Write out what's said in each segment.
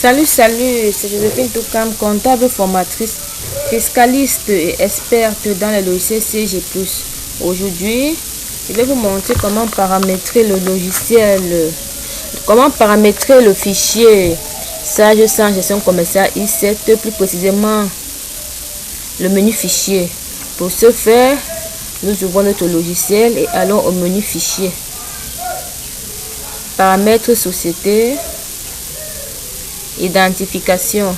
Salut, c'est Joséphine Toukam, comptable, formatrice, fiscaliste et experte dans le logiciel CG+. Aujourd'hui, je vais vous montrer comment paramétrer le logiciel, comment paramétrer le fichier Sage 100 gestion commerciale I7, plus précisément le menu fichier. Pour ce faire, nous ouvrons notre logiciel et allons au menu fichier. Paramètres société. Identification.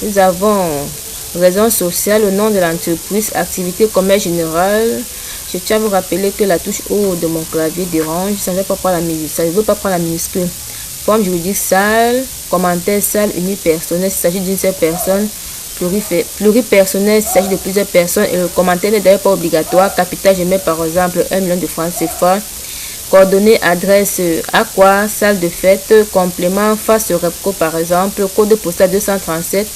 Nous avons raison sociale, le nom de l'entreprise, activité, commerce général. Je tiens à vous rappeler que la touche O de mon clavier dérange. Ça ne veut pas prendre la minuscule. Forme juridique sale, commentaire sale, unipersonnel, s'il s'agit d'une seule personne. Pluripersonnel, s'il s'agit de plusieurs personnes. Et le commentaire n'est d'ailleurs pas obligatoire. Capital, je mets par exemple 1 million de francs CFA. Coordonnées, adresse, à quoi, salle de fête, complément, face Repco par exemple, code postal 237,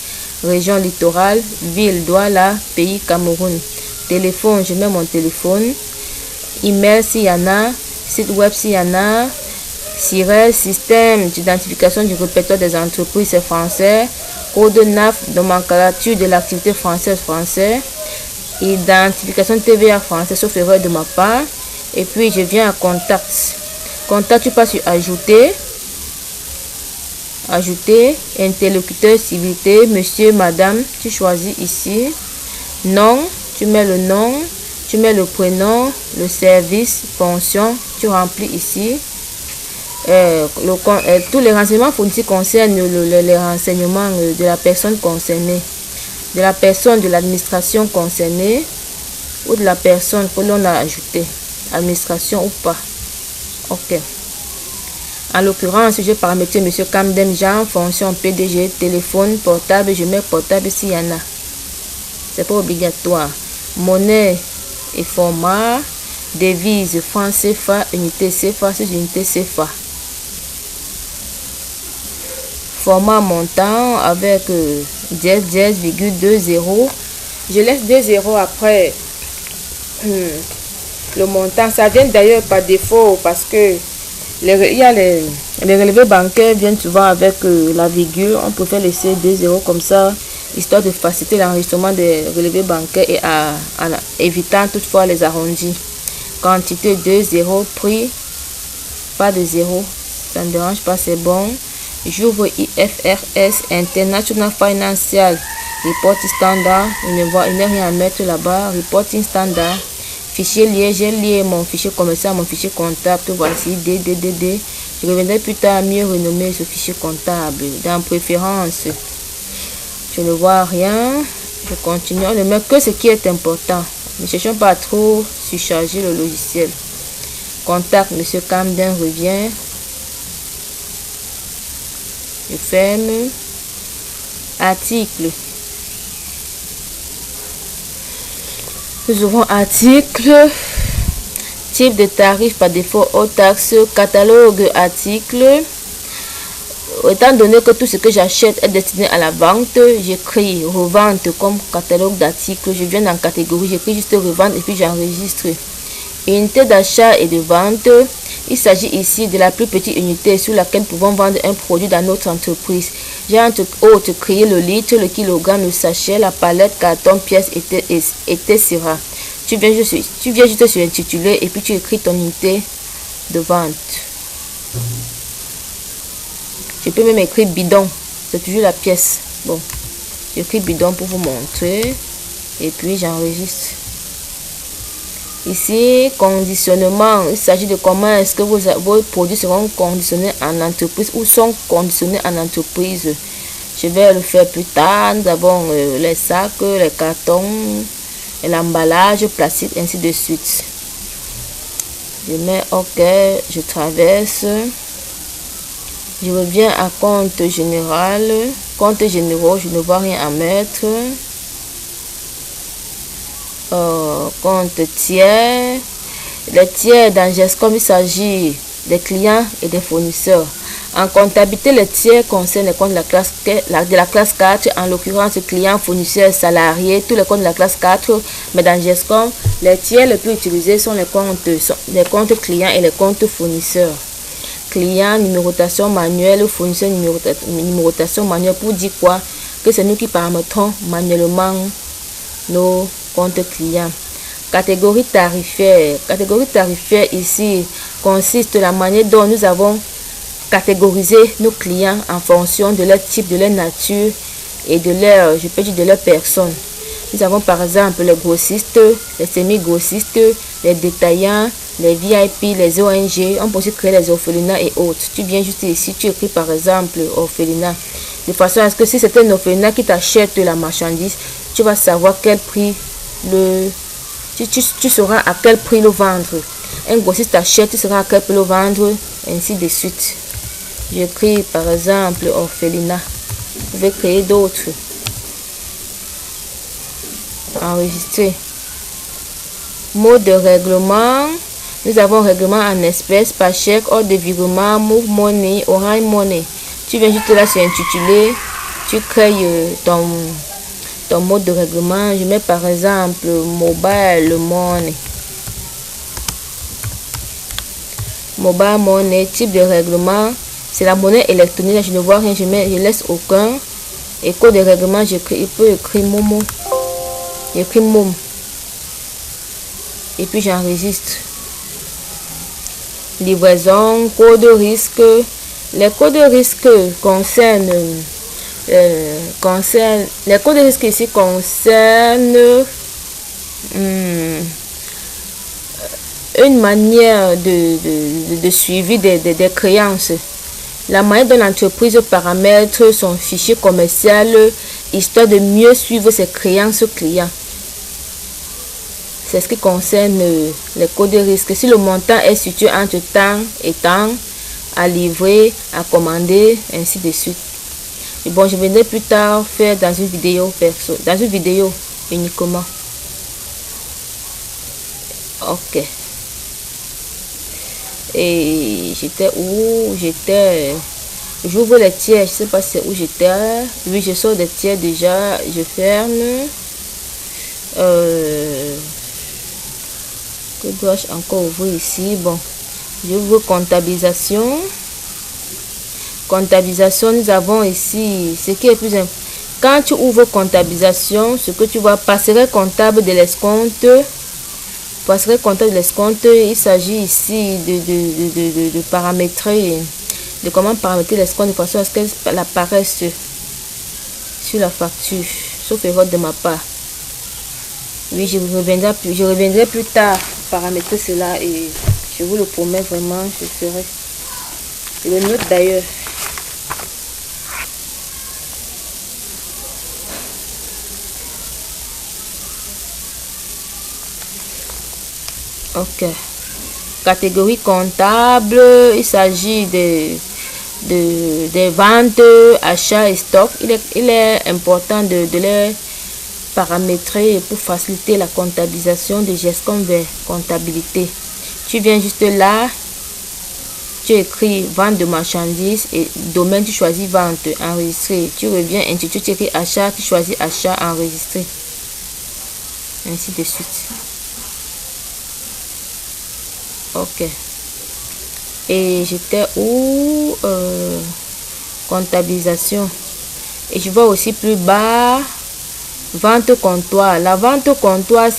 région littorale, ville, Douala, pays Cameroun. Téléphone, je mets mon téléphone. Email s'il y en a, site web s'il y en a, SIRES, système d'identification du répertoire des entreprises français, code NAF, nomenclature de l'activité française, identification TVA français, sauf erreur de ma part. Et puis je viens à contact. Contact, tu passes sur ajouter, interlocuteur, civilité, monsieur, madame, tu choisis ici. Nom, tu mets le nom, tu mets le prénom, le service, pension, tu remplis ici. Tous les renseignements fournis concernent les renseignements de la personne concernée, de la personne de l'administration concernée ou de la personne que l'on a ajoutée. Administration ou pas. Ok. En l'occurrence, je paramétrer monsieur Camden Jean, fonction PDG, téléphone, portable, je mets portable s'il y en a. C'est pas obligatoire. Monnaie et format, devise, franc CFA, unité CFA, c'est unité CFA. Format montant avec 10,20. Je laisse 2 zéros après. Le montant, ça vient d'ailleurs par défaut parce que les relevés bancaires viennent souvent avec la virgule. On préfère laisser 2 zéros comme ça, histoire de faciliter l'enregistrement des relevés bancaires et en évitant toutefois les arrondis. Quantité 2 zéros, prix, pas de zéro, ça ne dérange pas, c'est bon. J'ouvre IFRS, International Financial, Reporting Standard, il n'y a rien à mettre là-bas, Reporting Standard. Fichier lié, j'ai lié mon fichier commercial, mon fichier comptable, voici DDDD. Je reviendrai plus tard mieux renommer ce fichier comptable. Dans préférence, je ne vois rien. Je continue, on ne met que ce qui est important. Ne cherchons pas à trop surcharger le logiciel. Contact, monsieur Camden revient. Je ferme. Article. Nous ouvrons article, type de tarif par défaut, haute taxe, catalogue, article. Étant donné que tout ce que j'achète est destiné à la vente, j'écris revente comme catalogue d'articles. Je viens dans catégorie, j'écris juste revente et puis j'enregistre. Unité d'achat et de vente. Il s'agit ici de la plus petite unité sur laquelle nous pouvons vendre un produit dans notre entreprise. J'ai entre autres créé le litre, le kilogramme, le sachet, la palette, carton, pièce, etc. Tu viens juste sur l'intitulé et puis tu écris ton unité de vente. Je peux même écrire bidon, c'est toujours la pièce. Bon, j'écris bidon pour vous montrer et puis j'enregistre. Ici, conditionnement, il s'agit de comment est-ce que vos produits seront conditionnés en entreprise ou sont conditionnés en entreprise. Je vais le faire plus tard. Nous avons les sacs, les cartons, l'emballage, plastique, ainsi de suite. Je mets OK, je traverse. Je reviens à compte général. Compte généraux, je ne vois rien à mettre. Compte tiers. Les tiers dans GESCOM, il s'agit des clients et des fournisseurs. En comptabilité, les tiers concernent les comptes de la classe 4, en l'occurrence clients, fournisseurs, salariés, tous les comptes de la classe 4. Mais dans GESCOM, les tiers les plus utilisés sont les comptes clients et les comptes fournisseurs. Client, numérotation manuelle, fournisseur, numérotation manuelle, pour dire quoi? Que c'est nous qui paramétrons manuellement nos comptes clients. Catégorie tarifaire. Catégorie tarifaire ici consiste de la manière dont nous avons catégorisé nos clients en fonction de leur type, de leur nature et de leur, je peux dire, de leur personne. Nous avons par exemple les grossistes, les semi-grossistes, les détaillants, les VIP, les ONG. On peut aussi créer les orphelinats et autres. Tu viens juste ici, tu écris par exemple orphelinat. De façon à ce que si c'est un orphelinat qui t'achète la marchandise, tu vas savoir quel prix tu sauras à quel prix le vendre. Un grossiste t'achète, tu sauras à quel prix le vendre, ainsi de suite. J'écris par exemple orphelinat. Vous pouvez créer d'autres. Enregistrer. Mode de règlement. Nous avons règlement en espèces, par chèque, ordre de virement, move money, orange money. Tu viens juste là sur intitulé. Tu crées ton mode de règlement. Je mets par exemple mobile money. Mobile money, type de règlement. C'est la monnaie électronique. Je ne vois rien, je laisse aucun. Et code de règlement, il peut écrire Momo. J'écris Mom. Et puis j'enregistre. Livraison, code de risque. Les codes de risque concernent. Les codes de risque ici concernent une manière de suivi des créances. La manière dont l'entreprise paramètre son fichier commercial histoire de mieux suivre ses créances clients. C'est ce qui concerne les codes de risque. Si le montant est situé entre temps et temps, à livrer, à commander, ainsi de suite. Et bon, je viendrai plus tard faire dans une vidéo perso, dans une vidéo uniquement. Ok. Et j'étais où? J'ouvre les tiers, je sais pas c'est où j'étais. Oui, je sors des tiers déjà, je ferme. Que dois-je encore ouvrir ici? Bon, j'ouvre comptabilisation. Comptabilisation, nous avons ici ce qui est plus important. Quand tu ouvres comptabilisation, ce que tu vois, passerait comptable de l'escompte. Passerait comptable de l'escompte, il s'agit ici de paramétrer, de comment paramétrer l'escompte de façon à ce qu'elle apparaisse sur la facture, sauf erreur de ma part. Oui, je reviendrai plus tard paramétrer cela et je vous le promets vraiment, je ferai. Je le note d'ailleurs. Ok. Catégorie comptable, il s'agit des ventes, achats et stocks. Il est important de les paramétrer pour faciliter la comptabilisation de GESCOM vers comptabilité. Tu viens juste là, tu écris vente de marchandises et domaine, tu choisis vente, enregistrer. Tu reviens, intitulé, tu écris achat, tu choisis achat, enregistrer. Ainsi de suite. Ok. Et j'étais où? Comptabilisation. Et je vois aussi plus bas vente comptoir. La vente comptoir,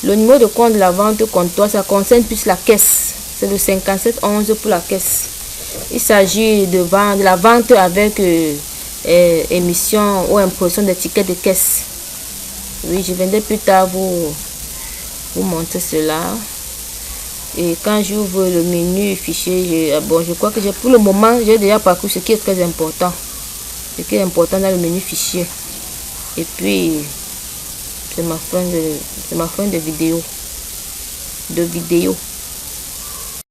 le numéro de compte de la vente comptoir, ça concerne plus la caisse. C'est le 5711 pour la caisse. Il s'agit de la vente avec émission ou impression des tickets de caisse. Oui, je viendrai plus tard vous montrer cela. Et quand j'ouvre le menu fichier, je crois que pour le moment j'ai déjà parcouru ce qui est très important. Ce qui est important dans le menu fichier. Et puis c'est ma fin de vidéo.